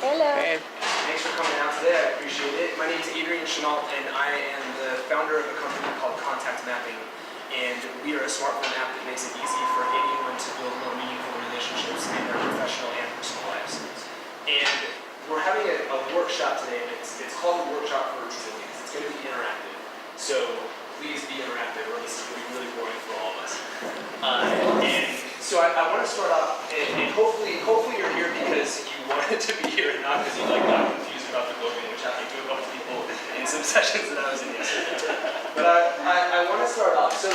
Hello. Hey. Thanks for coming out today. I appreciate it. My name is Adrian Chenault, and I am the founder of a company called Contact Mapping. And we are a smartphone app that makes it easy for anyone to build more meaningful relationships in their professional and personal lives. And we're having a workshop today. It's called a workshop for resilience. It's going to be interactive. So please be interactive, or this is going to be really boring for all of us. And so I want to start off, and hopefully you're here because you wanted to be here and not because you got confused about the booking, which happened to a couple people in some sessions that I was in yesterday. But I want to start off. So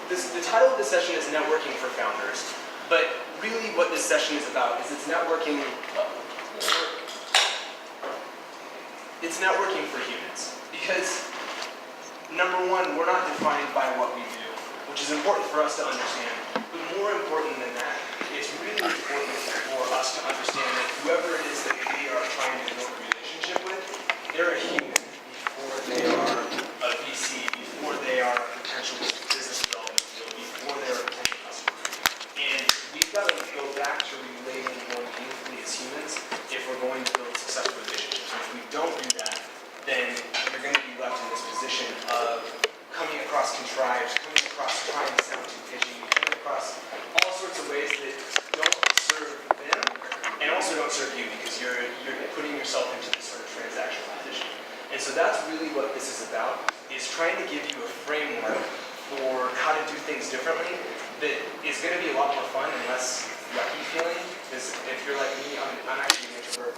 the title of this session is Networking for Founders. But really what this session is about is it's networking for humans. Because number one, we're not defined by what we do, which is important for us to understand. But more important than that, it's really important for us to understand that whoever it is that we are trying to build a relationship with, they're a human before they are a VC, before they are a potential business development deal, before they're a potential customer. And we've got to go back to relating more meaningfully as humans if we're going to build successful relationships. And if we don't do that, then you're going to be left in this position of coming across contrived, coming across trying to sound too pitchy, coming across all sorts of ways that don't serve them and also don't serve you because you're putting yourself into this sort of transactional position. And so that's really what this is about, is trying to give you a framework for how to do things differently that is going to be a lot more fun and less yucky feeling. Because if you're like me, I'm actually an introvert.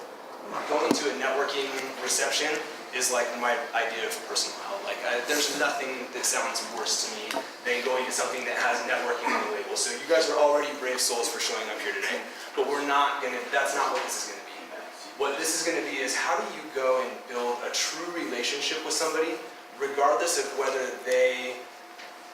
Going to a networking reception is like my idea of personal hell. There's nothing that sounds worse to me than going to something that has networking on the label. So you guys are already brave souls for showing up here today, but that's not what this is going to be. What this is going to be is how do you go and build a true relationship with somebody, regardless of whether they,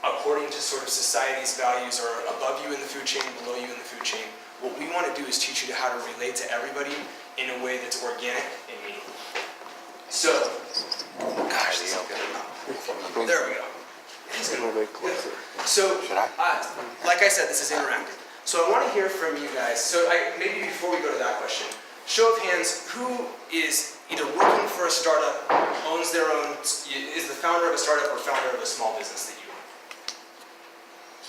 according to sort of society's values, are above you in the food chain, below you in the food chain. What we want to do is teach you how to relate to everybody in a way that's organic and meaningful. So, gosh, this is good. There we go. So, like I said, this is interactive. So I want to hear from you guys. So maybe before we go to that question, show of hands, who is either working for a startup, owns their own, is the founder of a startup or founder of a small business that you own?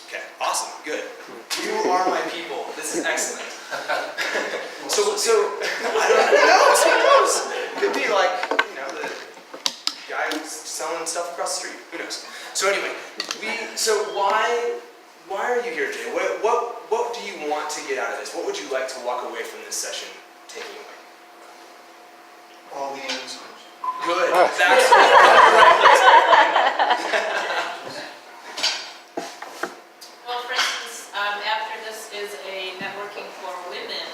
Okay, awesome, good. You are my people. This is excellent. So I don't know. Who knows? Could be like, the guy who's selling stuff across the street. Who knows? So anyway, why are you here today? What do you want to get out of this? What would you like to walk away from this session taking away? All the answers. Good. That's right. Well, for instance, after this is a networking for women.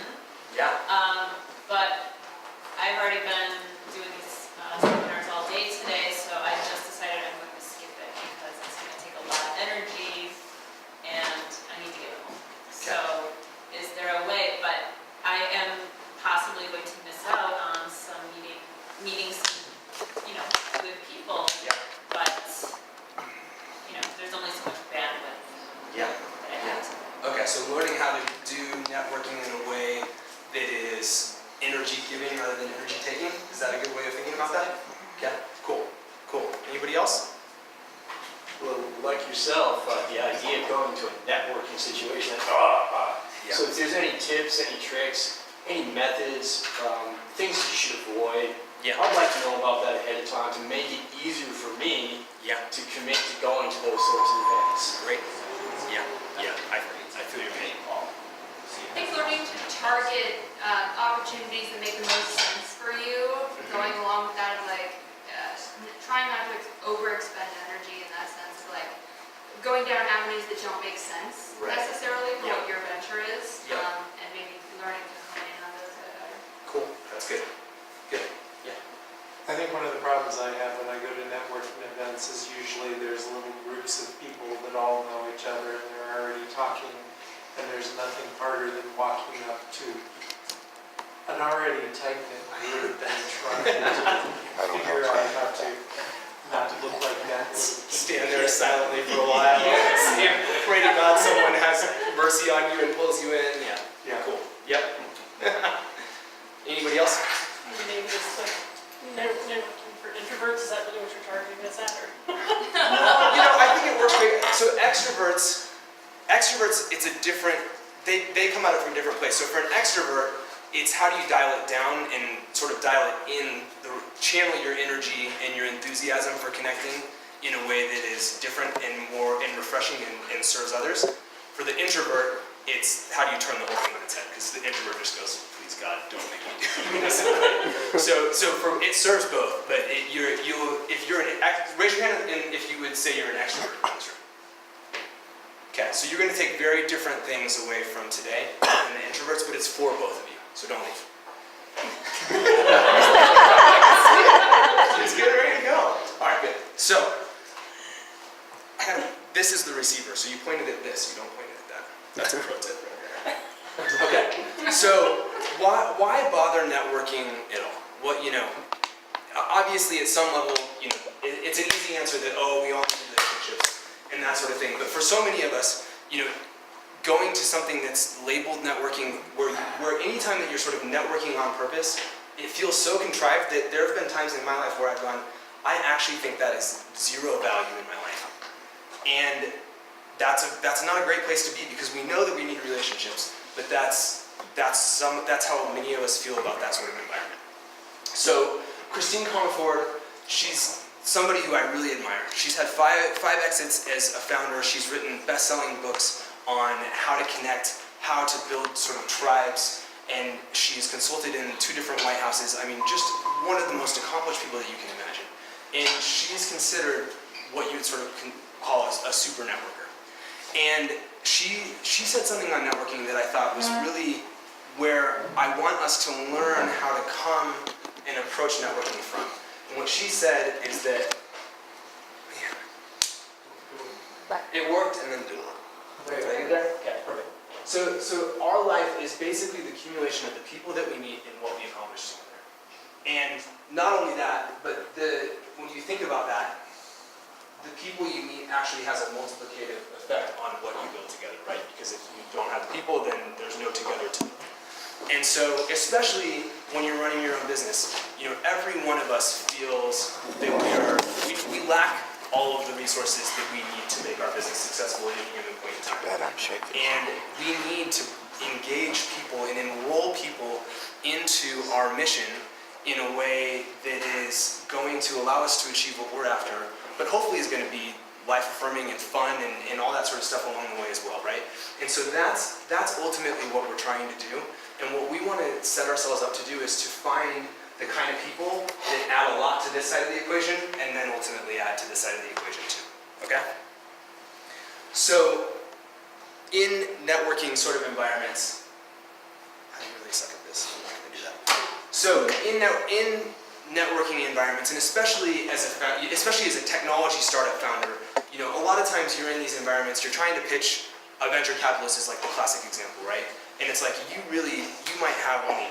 Yeah. But I've already been doing these seminars all day today, so I just decided I'm going to skip it because it's going to take a lot of energy and I need to get home. Okay. So is there a way, but I am possibly going to miss out on some meeting some, good people. Yeah. But, there's only so much bandwidth Yeah. that I have to. Okay, so learning how to do networking in a way that is energy giving rather than energy taking. Is that a good way of thinking about that? Okay, cool. Anybody else? Well, like yourself, the idea of going to a networking situation, Yeah. so if there's any tips, any tricks, any methods, things you should avoid, Yeah. I'd like to know about that ahead of time to make it easier for me Yeah. to commit to going to those sorts of events. Great. Yeah. I feel your pain, Paul. I think learning to target opportunities that make the most sense for you, going along with that of trying not to overexpend energy in that sense, going down avenues that don't make sense Right. necessarily for Yeah. what your venture is, Yeah. and maybe learning to hone in on those a bit better. Cool. That's good. Good. I think one of the problems I have when I go to networking events is usually there's little groups of people that all know each other and they're already talking, and there's nothing harder than walking up to an already tight-knit group and trying to figure out how to not look like that. Stand there silently for a while. Pray to God someone has mercy on you and pulls you in. Yeah. Yeah. Cool. Yep. Anybody else? like networking for introverts, is that really what you're targeting this at, or? I think it works great. So extroverts, it's a different, they come at it from a different place. So for an extrovert, it's how do you dial it down and sort of dial it in, channel your energy and your enthusiasm for connecting in a way that is different and more refreshing and serves others. For the introvert, it's how do you turn the whole thing on its head? Because the introvert just goes, please God, don't make me do this. So it serves both. But if you're raise your hand if you would say you're an extrovert in this room. Okay, so you're going to take very different things away from today than the introverts, but it's for both of you. So don't leave. Just get ready to go. All right, good. So this is the receiver. So you pointed at this. You don't point at that. That's a pro tip right there. Okay. So why bother networking at all? What obviously at some level, it's an easy answer that we all need relationships and that sort of thing. But for so many of us, going to something that's labeled networking, where anytime that you're sort of networking on purpose, it feels so contrived that there have been times in my life where I've gone, I actually think that is zero value in my life. And that's not a great place to be, because we know that we need relationships, but that's how many of us feel about that sort of environment. So Christine Comerford, she's somebody who I really admire. She's had five exits as a founder. She's written best-selling books on how to connect, how to build sort of tribes, and she's consulted in 2 different White Houses. I mean, just one of the most accomplished people that you can imagine. And she's considered what you would sort of call a super networker. And she said something on networking that I thought was really where I want us to learn how to come and approach networking from. And what she said is that, it worked and then didn't work. Wait, are you there? Okay, perfect. So our life is basically the accumulation of the people that we meet and what we accomplish together. And not only that, but when you think about that, the people you meet actually has a multiplicative effect on what you build together, right? Because if you don't have the people, then there's no together to build. And so, especially when you're running your own business, every one of us feels that we lack all of the resources that we need to make our business successful at any given point in time. And we need to engage people and enroll people into our mission in a way that is going to allow us to achieve what we're after, but hopefully is going to be life-affirming and fun and all that sort of stuff along the way as well, right? And so that's ultimately what we're trying to do. And what we want to set ourselves up to do is to find the kind of people that add a lot to this side of the equation and then ultimately add to this side of the equation too, okay? So in networking sort of environments, I really suck at this, I'm not going to do that. So in networking environments, and especially as a technology startup founder, a lot of times you're in these environments, you're trying to pitch a venture capitalist is like the classic example, right? And it's like you might have only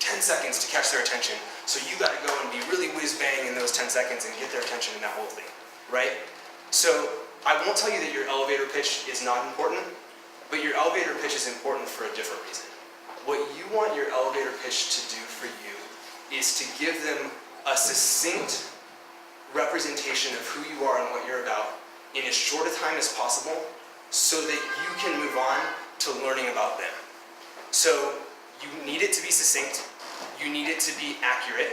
10 seconds to catch their attention, so you got to go and be really whiz-bang in those 10 seconds and get their attention in that whole thing, right? So I won't tell you that your elevator pitch is not important, but your elevator pitch is important for a different reason. What you want your elevator pitch to do for you is to give them a succinct representation of who you are and what you're about in as short a time as possible so that you can move on to learning about them. So you need it to be succinct, you need it to be accurate,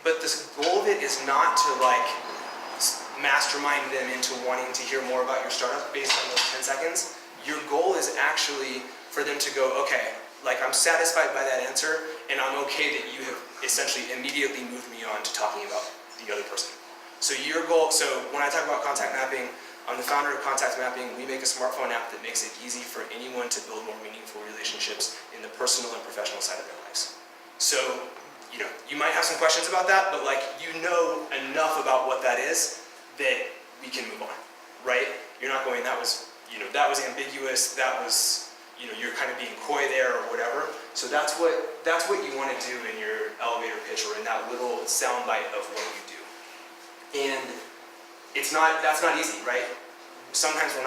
but the goal of it is not to mastermind them into wanting to hear more about your startup based on those 10 seconds. Your goal is actually for them to go, okay, I'm satisfied by that answer, and I'm okay that you have essentially immediately moved me on to talking about the other person. So when I talk about contact mapping, I'm the founder of Contact Mapping. We make a smartphone app that makes it easy for anyone to build more meaningful relationships in the personal and professional side of their lives. So, you might have some questions about that, but you know enough about what that is that we can move on, right? You're not going, that was ambiguous, that was, you're kind of being coy there or whatever. So that's what you want to do in your elevator pitch or in that little soundbite of what you do. And that's not easy, right? Sometimes we're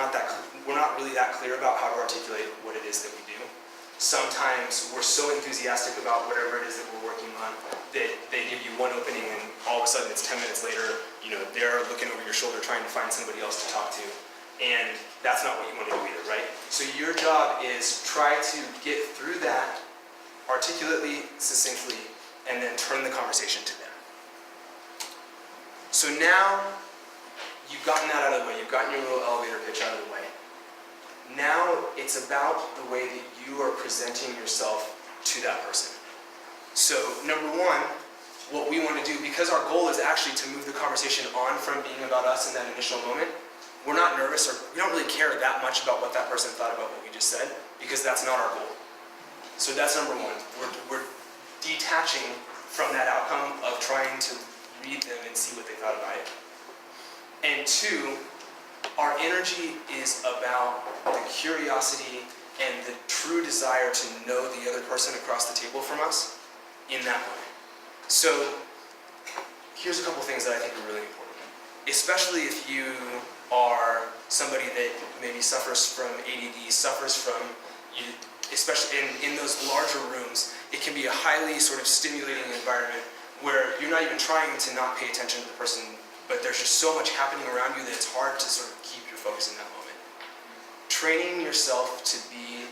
not really that clear about how to articulate what it is that we do. Sometimes we're so enthusiastic about whatever it is that we're working on one opening and all of a sudden it's 10 minutes later, they're looking over your shoulder trying to find somebody else to talk to. And that's not what you want to do either, right? So your job is try to get through that articulately, succinctly, and then turn the conversation to them. So now you've gotten that out of the way, you've gotten your little elevator pitch out of the way. Now it's about the way that you are presenting yourself to that person. So number one, what we want to do, because our goal is actually to move the conversation on from being about us in that initial moment, we're not nervous or we don't really care that much about what that person thought about what we just said, because that's not our goal. So that's number one. We're detaching from that outcome of trying to read them and see what they thought about it. And two, our energy is about the curiosity and the true desire to know the other person across the table from us in that moment. So here's a couple things that I think are really important, especially if you are somebody that maybe suffers from ADD, suffers from, especially in those larger rooms, it can be a highly sort of stimulating environment where you're not even trying to not pay attention to the person, but there's just so much happening around you that it's hard to sort of keep your focus in that moment. Training yourself to be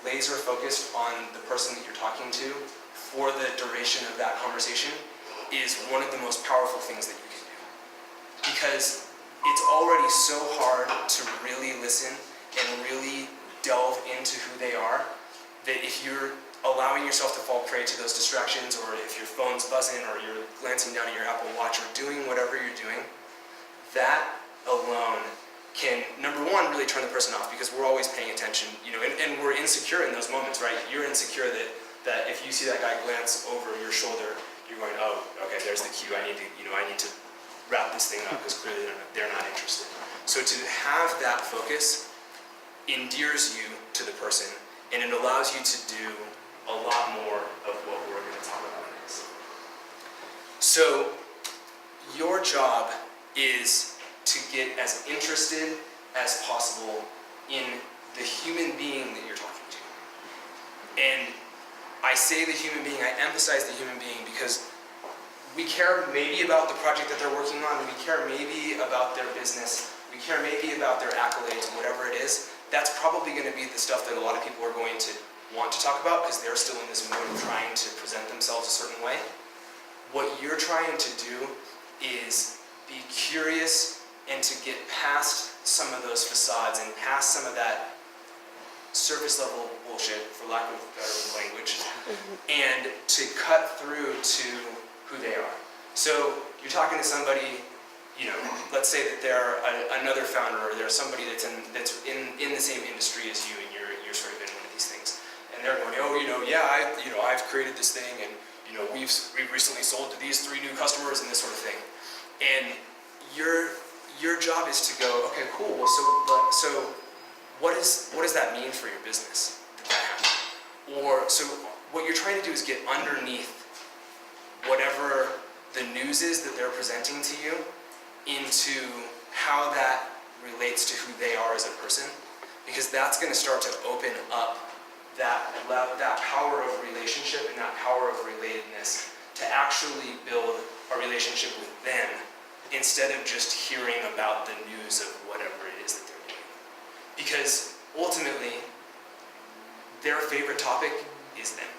laser focused on the person that you're talking to for the duration of that conversation is one of the most powerful things that you can do. Because it's already so hard to really listen and really delve into who they are, that if you're allowing yourself to fall prey to those distractions, or if your phone's buzzing, or you're glancing down at your Apple Watch, or doing whatever you're doing, that alone can, number one, really turn the person off, because we're always paying attention, and we're insecure in those moments, right? You're insecure that if you see that guy glance over your shoulder, you're going, oh, okay, there's the cue, I need to wrap this thing up, because clearly they're not interested. So to have that focus endears you to the person, and it allows you to do a lot more of what we're going to talk about next. So your job is to get as interested as possible in the human being that you're talking to. And I say the human being, I emphasize the human being, because we care maybe about the project that they're working on, we care maybe about their business, we care maybe about their accolades, whatever it is. That's probably going to be the stuff that a lot of people are going to want to talk about, because they're still in this mode of trying to present themselves a certain way. What you're trying to do is be curious and to get past some of those facades and past some of that surface level bullshit, for lack of better language, and to cut through to who they are. So you're talking to somebody, let's say that they're another founder, or they're somebody that's in the same industry as you, and you're sort of in one of these things, and they're going, oh, I've created this thing, and we've recently sold to these 3 new customers and this sort of thing, and your job is to go, okay, cool. Well, so what does that mean for your business that happened? Or so what you're trying to do is get underneath whatever the news is that they're presenting to you into how that relates to who they are as a person, because that's going to start to open up that power of relationship and that power of relatedness to actually build a relationship with them instead of just hearing about the news of whatever it is that they're doing. Because ultimately, their favorite topic is them.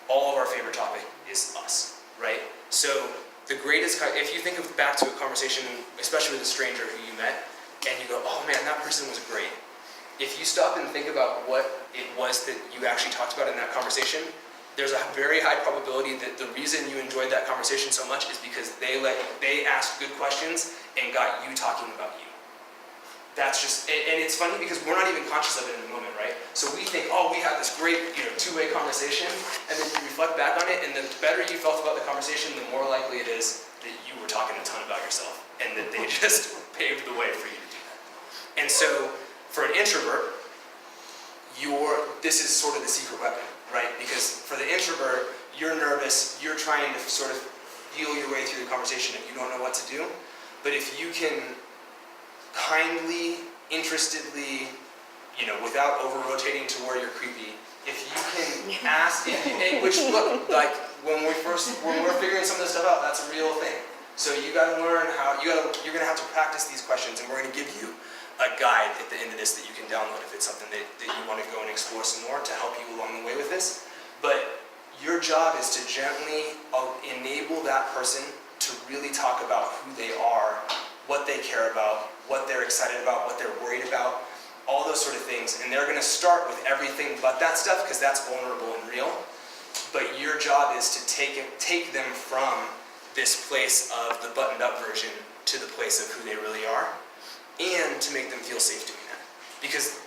All of our favorite topic is us, right? So the greatest, if you think back to a conversation, especially with a stranger who you met, and you go, oh man, that person was great. If you stop and think about what it was that you actually talked about in that conversation, there's a very high probability that the reason you enjoyed that conversation so much is because they asked good questions and got you talking about you. That's just, and it's funny because we're not even conscious of it in the moment, right? So we think, oh, we had this great, two-way conversation, and then you reflect back on it, and the better you felt about the conversation, the more likely it is that you were talking a ton about yourself, and that they just paved the way for you to do that. And so, for an introvert, this is sort of the secret weapon, right? Because for the introvert, you're nervous, you're trying to sort of feel your way through the conversation and you don't know what to do. But if you can kindly, interestedly, without over-rotating to where you're creepy, if you can ask, which look, like when we first we're figuring some of this stuff out. That's a real thing. So you got to learn how you're going to have to practice these questions, and we're going to give you a guide at the end of this that you can download if it's something that you want to go and explore some more to help you along the way with this. But your job is to gently enable that person to really talk about who they are, what they care about, what they're excited about, what they're worried about, all those sort of things. And they're going to start with everything but that stuff because that's vulnerable and real. But your job is to take them from this place of the buttoned up version to the place of who they really are, and to make them feel safe doing that. Because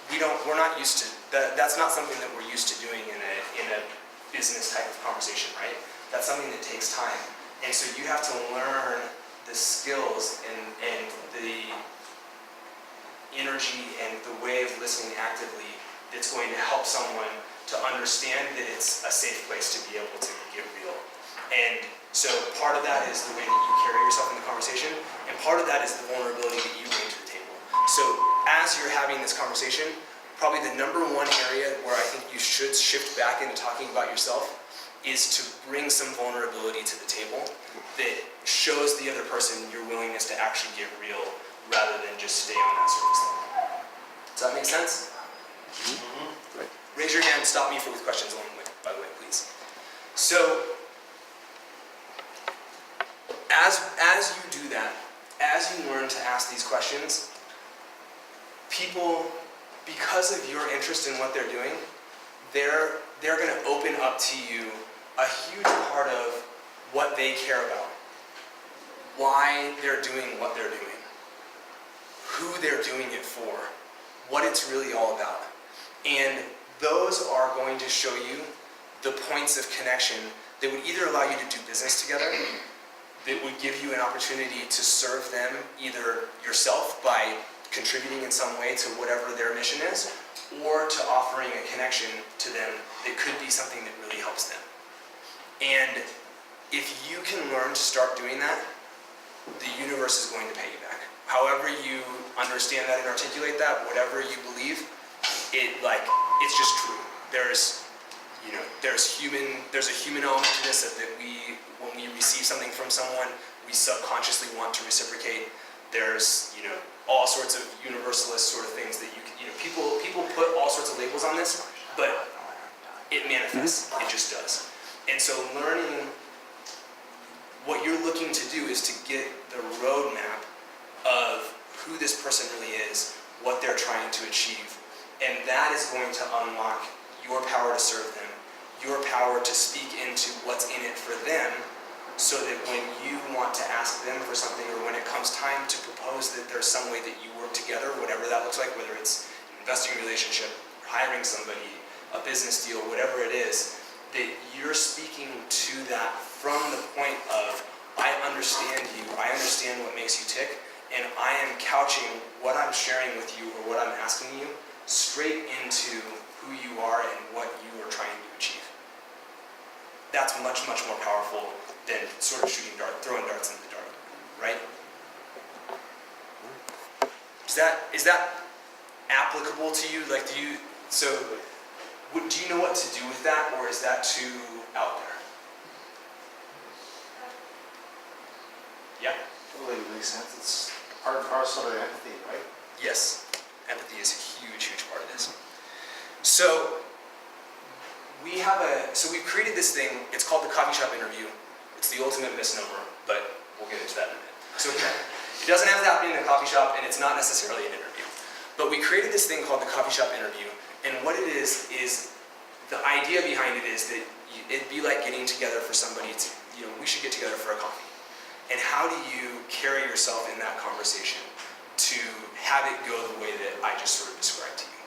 we're not used to that. That's not something that we're used to doing in a business type of conversation, right? That's something that takes time. And so you have to learn the skills and the energy and the way of listening actively that's going to help someone to understand that it's a safe place to be able to get real. And so part of that is the way that you carry yourself in the conversation, and part of that is the vulnerability that you bring to the table. So as you're having this conversation, probably the number one area where I think you should shift back into talking about yourself is to bring some vulnerability to the table that shows the other person your willingness to actually get real rather than just stay on that surface level. Does that make sense? Mm-hmm. Right. Raise your hand and stop me with questions along the way, by the way, please. So, as you do that, as you learn to ask these questions, people, because of your interest in what they're doing, they're going to open up to you a huge part of what they care about, why they're doing what they're doing, who they're doing it for, what it's really all about. And those are going to show you the points of connection that would either allow you to do business together, that would give you an opportunity to serve them, either yourself by contributing in some way to whatever their mission is, or to offering a connection to them that could be something that really helps them. And if you can learn to start doing that, the universe is going to pay you back. However you understand that and articulate that, whatever you believe, it's just true. There's a human element to this that when we receive something from someone, we subconsciously want to reciprocate. There's all sorts of universalist sort of things that people put all sorts of labels on this, but it manifests. It just does. And so learning what you're looking to do is to get the roadmap of who this person really is, what they're trying to achieve, and that is going to unlock your power to serve them, your power to speak into what's in it for them, so that when you want to ask them for something, or when it comes time to propose that there's some way that you work together, whatever that looks like, whether it's an investing relationship, hiring somebody, a business deal, whatever it is, that you're speaking to that from the point of, I understand you, I understand what makes you tick, and I am couching what I'm sharing with you or what I'm asking you straight into who you are and what you are trying to achieve. That's much, much more powerful than sort of throwing darts in the dark, right? Is that applicable to you? Like, do you know what to do with that, or is that too out there? Yeah? Totally makes sense. It's part and parcel of empathy, right? Yes. Empathy is a huge, huge part of this. So we've created this thing, it's called the coffee shop interview. It's the ultimate misnomer, but we'll get into that in a minute. So it doesn't have to happen in a coffee shop, and it's not necessarily an interview. But we created this thing called the coffee shop interview, and what it is the idea behind it is that it'd be like getting together for somebody to, we should get together for a coffee. And how do you carry yourself in that conversation to have it go the way that I just sort of described to you?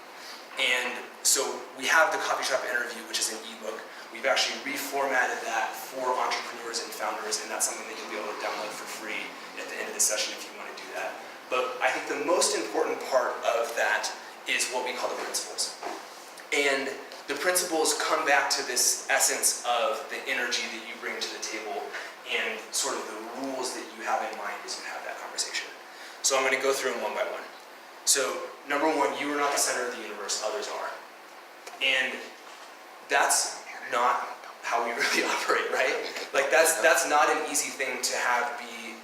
And so we have the coffee shop interview, which is an ebook. We've actually reformatted that for entrepreneurs and founders, and that's something that you'll be able to download for free at the end of the session if you want to do that. But I think the most important part of that is what we call the principles. And the principles come back to this essence of the energy that you bring to the table and sort of the rules that you have in mind as you have that conversation. So I'm going to go through them one by one. So number one, you are not the center of the universe, others are. And that's not how we really operate, right? that's not an easy thing to have be,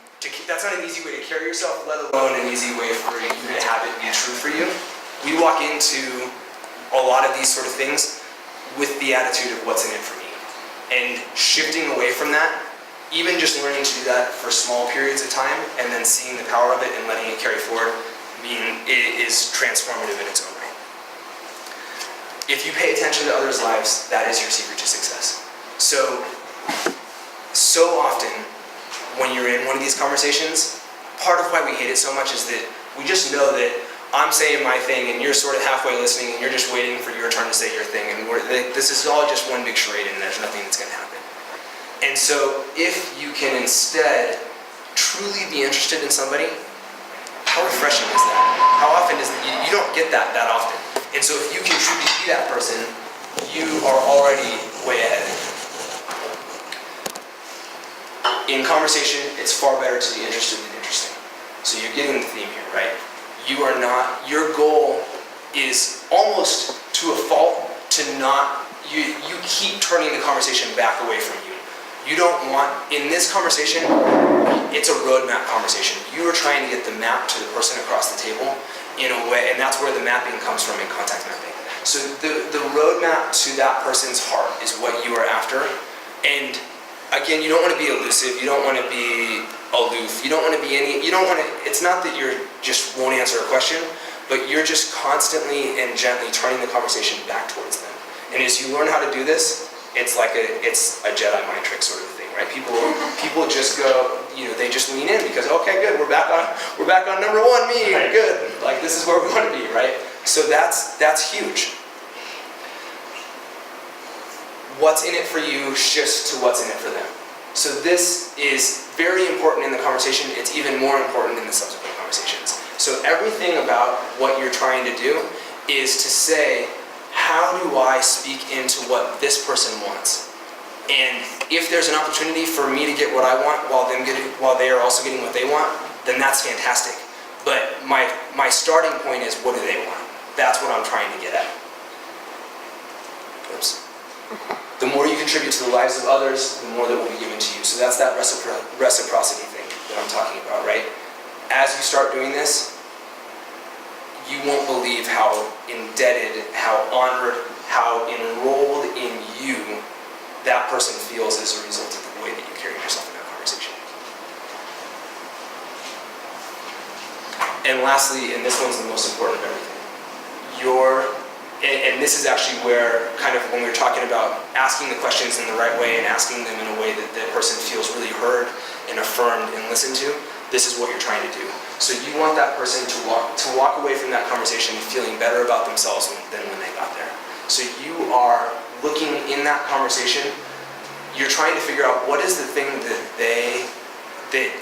that's not an easy way to carry yourself, let alone an easy way for you to have it be true for you. We walk into a lot of these sort of things with the attitude of what's in it for me. And shifting away from that, even just learning to do that for small periods of time and then seeing the power of it and letting it carry forward, is transformative in its own right. If you pay attention to others' lives, that is your secret to success. So often when you're in one of these conversations, part of why we hate it so much is that we just know that I'm saying my thing and you're sort of halfway listening and you're just waiting for your turn to say your thing, and this is all just one big charade and there's nothing that's going to happen. And so if you can instead truly be interested in somebody, how refreshing is that? How often is that? You don't get that often. And so if you can truly be that person, you are already way ahead. In conversation, it's far better to be interested than interesting. So you're getting the theme here, right? You are not, your goal is almost to a fault to not, you keep turning the conversation back away from you. You don't want, in this conversation, it's a roadmap conversation. You are trying to get the map to the person across the table in a way, and that's where the mapping comes from in contact mapping. So the roadmap to that person's heart is what you are after. And again, you don't want to be elusive, you don't want to be aloof, you don't want to be it's not that you're just won't answer a question, but you're just constantly and gently turning the conversation back towards them. And as you learn how to do this, it's a Jedi mind trick sort of thing, right? People just go, they just lean in because, okay, good, we're back on number one, me, Right. good. Like, this is where we want to be, right? So that's huge. What's in it for you shifts to what's in it for them. So this is very important in the conversation. It's even more important in the subsequent conversations. So everything about what you're trying to do is to say, how do I speak into what this person wants? And if there's an opportunity for me to get what I want while they are also getting what they want, then that's fantastic. But my starting point is, what do they want? That's what I'm trying to get at. Oops. The more you contribute to the lives of others, the more that will be given to you. So that's that reciprocity thing that I'm talking about, right? As you start doing this, you won't believe how indebted, how honored, how enrolled in you that person feels as a result of the way that you carry yourself in that conversation. And lastly, and this one's the most important of everything, and this is actually where, kind of when we were talking about asking the questions in the right way and asking them in a way that the person feels really heard and affirmed and listened to, this is what you're trying to do. So you want that person to walk away from that conversation feeling better about themselves than when they got there. So you are looking in that conversation, you're trying to figure out what is the thing that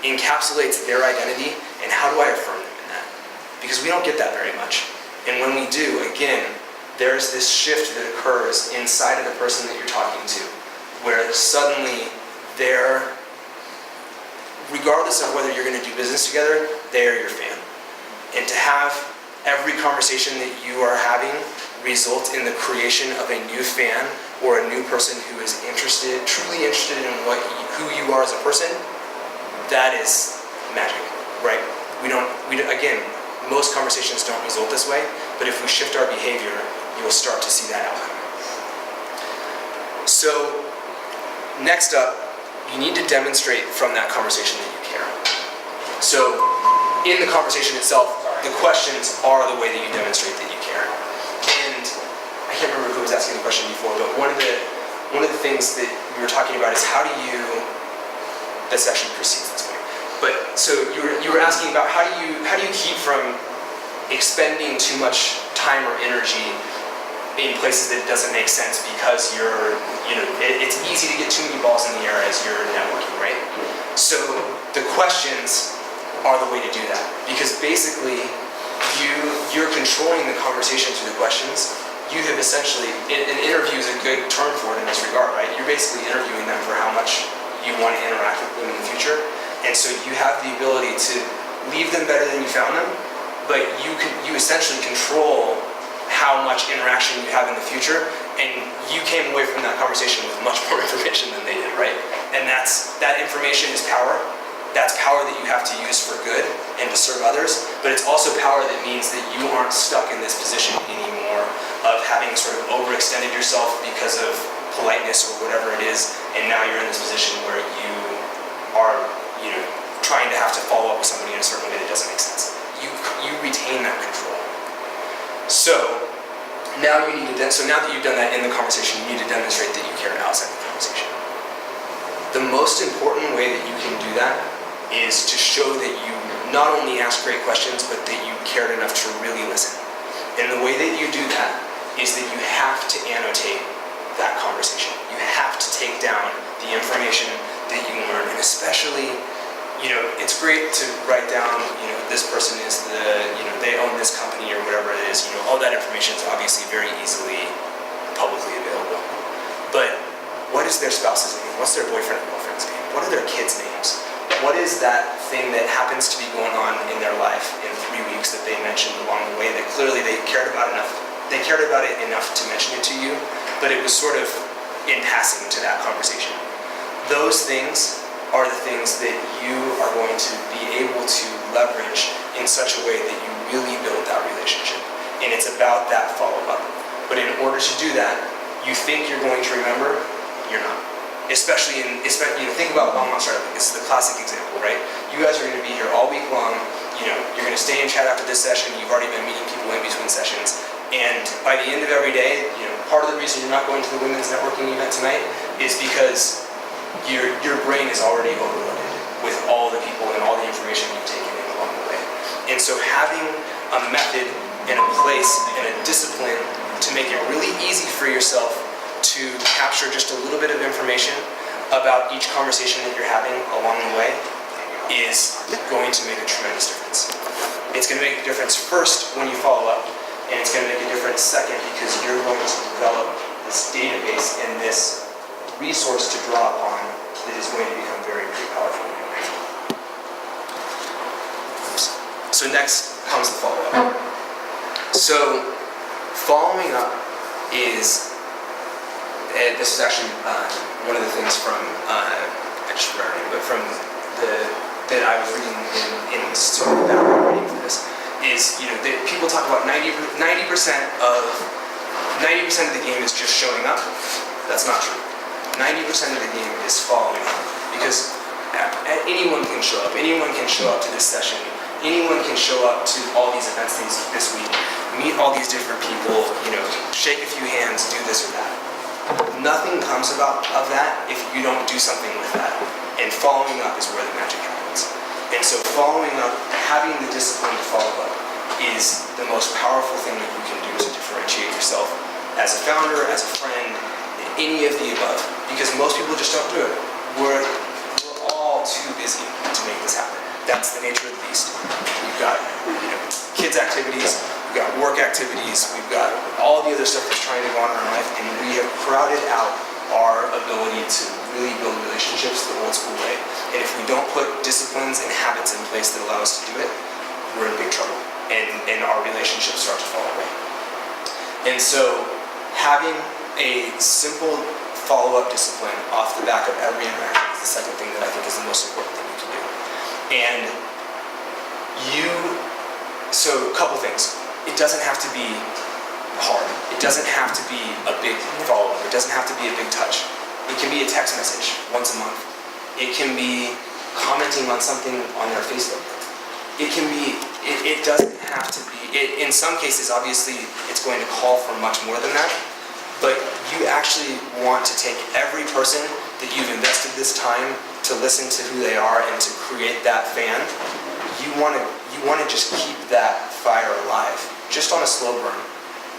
encapsulates their identity, and how do I affirm them in that? Because we don't get that very much. And when we do, again, there's this shift that occurs inside of the person that you're talking to, where suddenly they're, regardless of whether you're going to do business together, they're your fan. And to have every conversation that you are having result in the creation of a new fan or a new person who is truly interested in who you are as a person, that is magic, right? Again, most conversations don't result this way, but if we shift our behavior, you'll start to see that outcome. So, next up, you need to demonstrate from that conversation that you care. So, in the conversation itself, the questions are the way that you demonstrate that you care. And I can't remember who was asking the question before, but one of the things that we were talking about is this actually precedes this way. But so you were asking about how do you keep from expending too much time or energy in places that doesn't make sense because it's easy to get too many balls in the air as you're networking, right? So the questions are the way to do that, because basically you're controlling the conversation through the questions. You have essentially, an interview is a good term for it in this regard, right? You're basically interviewing them for how much you want to interact with them in the future. And so you have the ability to leave them better than you found them, but you essentially control how much interaction you have in the future, and you came away from that conversation with much more information than they did, right? information is power. That's power that you have to use for good and to serve others, but it's also power that means that you aren't stuck in this position anymore of having sort of overextended yourself because of politeness or whatever it is, and now you're in this position where you are, trying to have to follow up with somebody in a certain way that doesn't make sense. You retain that control. So now that you've done that in the conversation, you need to demonstrate that you care outside the conversation. The most important way that you can do that is to show that you not only ask great questions, but that you cared enough to really listen. And the way that you do that is that you have to annotate that conversation. You have to take down the information that you learn, and especially, it's great to write down, this person is they own this company or whatever it is. All that information is obviously very easily publicly available. But what is their spouse's name? What's their boyfriend and girlfriend's name? What are their kids' names? What is that thing that happens to be going on in their life in 3 weeks that they mentioned along the way that clearly they cared about enough? They cared about it enough to mention it to you, but it was sort of in passing to that conversation. Those things are the things that you are going to be able to leverage in such a way that you really build that relationship. And it's about that follow-up. But in order to do that, you think you're going to remember, you're not. Especially think about Longmont Startup Week. This is the classic example, right? You guys are going to be here all week long. You're going to stay and chat after this session. You've already been meeting people in between sessions. And by the end of every day, part of the reason you're not going to the women's networking event tonight is because your brain is already overloaded with all the people and all the information you've taken in along the way. And so having a method and a place and a discipline to make it really easy for yourself to capture just a little bit of information about each conversation that you're having along the way is going to make a tremendous difference. It's going to make a difference first when you follow up, and it's going to make a difference second because you're going to develop this database and this resource to draw upon that is going to become very, very powerful. So next comes the follow-up. So following up is, this is actually one of the things from, I just forgot her name, but from that I was reading in sort of the background reading for this, is, that people talk about 90% of the game is just showing up. That's not true. 90% of the game is following up, because anyone can show up. Anyone can show up to this session. Anyone can show up to all these events this week, meet all these different people, shake a few hands, do this or that. Nothing comes of that if you don't do something with that. And following up is where the magic happens. And so following up, having the discipline to follow up is the most powerful thing that you can do to differentiate yourself as a founder, as a friend, any of the above. Because most people just don't do it. We're all too busy to make this happen. That's the nature of the beast. We've got kids' activities, we've got work activities, we've got all the other stuff that's trying to go on in our life, and we have crowded out our ability to really build relationships the old school way. And if we don't put disciplines and habits in place that allow us to do it, we're in big trouble. And our relationships start to fall away. And so having a simple follow-up discipline off the back of every interaction is the second thing that I think is the most important thing you can do. And so a couple things. It doesn't have to be hard. It doesn't have to be a big follow-up. It doesn't have to be a big touch. It can be a text message once a month. It can be commenting on something on their Facebook. It doesn't have to be, in some cases, obviously, it's going to call for much more than that, but you actually want to take every person that you've invested this time to listen to who they are and to create that fan. You want to just keep that fire alive, just on a slow burn,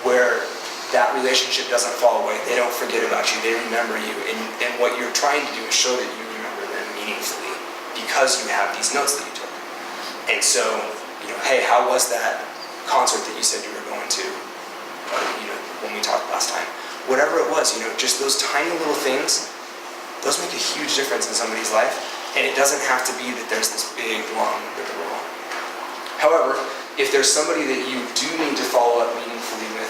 where that relationship doesn't fall away. They don't forget about you. They remember you. And what you're trying to do is show that you remember them meaningfully because you have these notes that you took. And so, hey, how was that concert that you said you were going to, when we talked last time? Whatever it was, just those tiny little things, those make a huge difference in somebody's life. And it doesn't have to be that there's this big, long rigmarole. However, if there's somebody that you do need to follow up meaningfully with,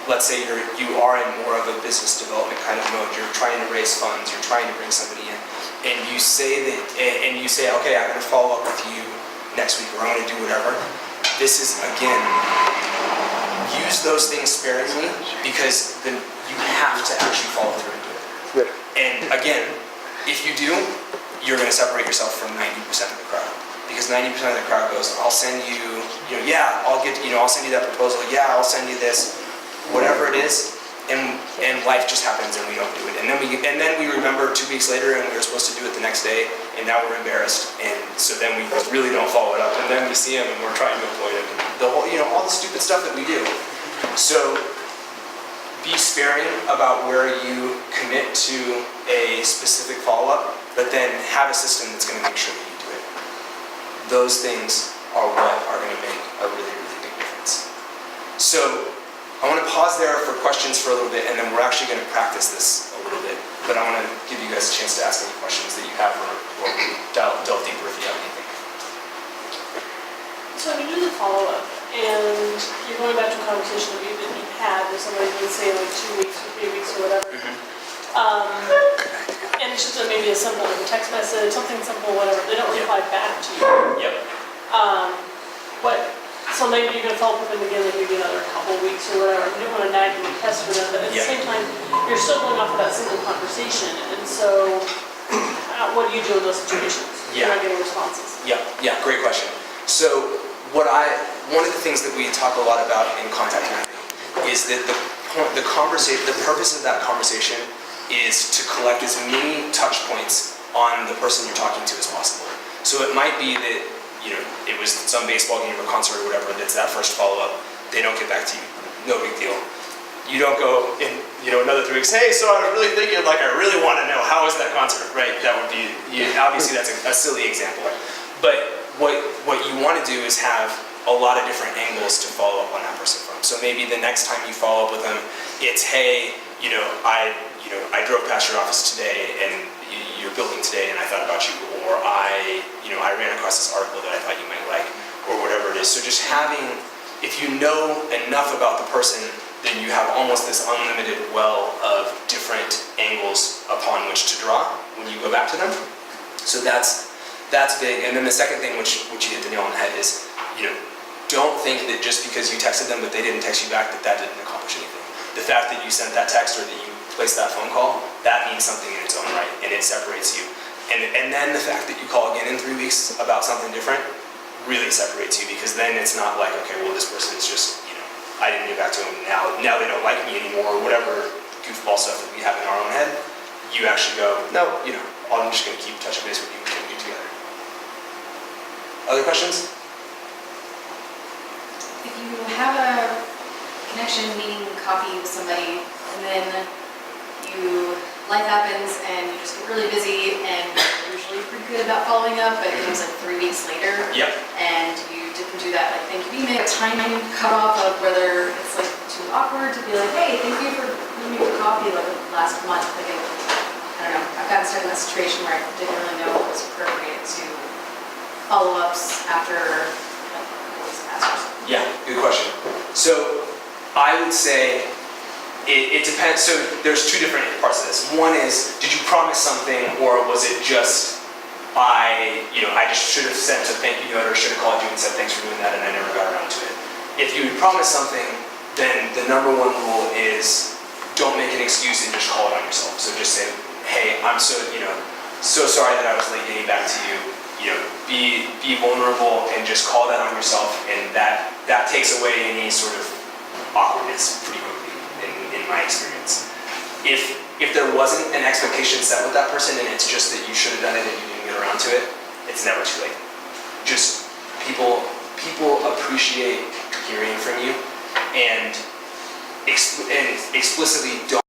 let's say you are in more of a business development kind of mode, you're trying to raise funds, you're trying to bring somebody in, and you say that, and you say, okay, I'm gonna follow up with you next week, or I'm gonna do whatever, this is, again, use those things sparingly, because then you have to actually follow through and do it. And again, if you do, you're gonna separate yourself from 90% of the crowd. Because 90% of the crowd goes, I'll send you, yeah, I'll send you that proposal, yeah, I'll send you this, whatever it is, and life just happens and we don't do it. And then we remember 2 weeks later and we were supposed to do it the next day, and now we're embarrassed, and so then we really don't follow it up, and then we see him and we're trying to avoid him. The whole, all the stupid stuff that we do. So be sparing about where you commit to a specific follow-up, but then have a system that's going to make sure that you do it. Those things are what are going to make a really, really big difference. So I want to pause there for questions for a little bit, and then we're actually going to practice this a little bit. But I want to give you guys a chance to ask any questions that you have, or delve deeper if you have anything. So when you do the follow-up, and you're going back to a conversation that you've had with somebody, let's say like 2 weeks or 3 weeks or whatever, and it's just maybe a simple, like a text message, something simple, whatever, they don't reply back to you. Yep. So maybe you're going to follow up with them again, like maybe another couple weeks or whatever. You don't want to nag them and pester them, but at the same time, you're still going off of that single conversation. And so, what do you do in those situations? You're not getting responses. Yeah, great question. So one of the things that we talk a lot about in contact mapping is that the purpose of that conversation is to collect as many touch points on the person you're talking to as possible. So it might be that it was some baseball game or concert or whatever, that's that first follow-up, they don't get back to you, no big deal. You don't go in, another 3 weeks, hey, so I was really thinking, I really want to know, how was that concert, right? That would be, obviously that's a silly example. But what you want to do is have a lot of different angles to follow up on that person from. So maybe the next time you follow up with them, it's, hey, I drove past your office today and your building today, and I thought about you, or I ran across this article that I thought you might like, or whatever it is. So just having, if you know enough about the person, then you have almost this unlimited well of different angles upon which to draw when you go back to them. So that's big. And then the second thing, which you hit the nail on the head, is don't think that just because you texted them but they didn't text you back that didn't accomplish anything. The fact that you sent that text or that you placed that phone call, that means something in its own right, and it separates you. And then the fact that you call again in 3 weeks about something different really separates you, because then it's not like, okay, well, this person is just, I didn't get back to them, now they don't like me anymore, or whatever goofball stuff that we have in our own head. You actually go, no, I'm just going to keep touching base with you and get together. Other questions? If you have a connection, meeting, coffee with somebody, and then life happens and you just get really busy, and you're usually pretty good about following up, but it was 3 weeks later, and you didn't do that thing. Can you make a time cutoff of whether it's too awkward to be like, hey, thank you for giving me the coffee last month? I don't know, I've gotten stuck in that situation where I didn't really know what was appropriate to follow-ups after weeks passed. Yeah, good question. So I would say it depends. So there's two different parts of this. One is, did you promise something, or was it just I just should have sent a thank you note or should have called you and said thanks for doing that and I never got around to it. If you promised something, then the #1 rule is don't make an excuse and just call it on yourself. So just say, hey, I'm so sorry that I was late getting back to you. Be vulnerable and just call that on yourself, and that takes away any sort of awkwardness pretty quickly in my experience. If there wasn't an expectation set with that person and it's just that you should have done it and you didn't get around to it, it's never too late. Just people appreciate hearing from you, and explicitly don't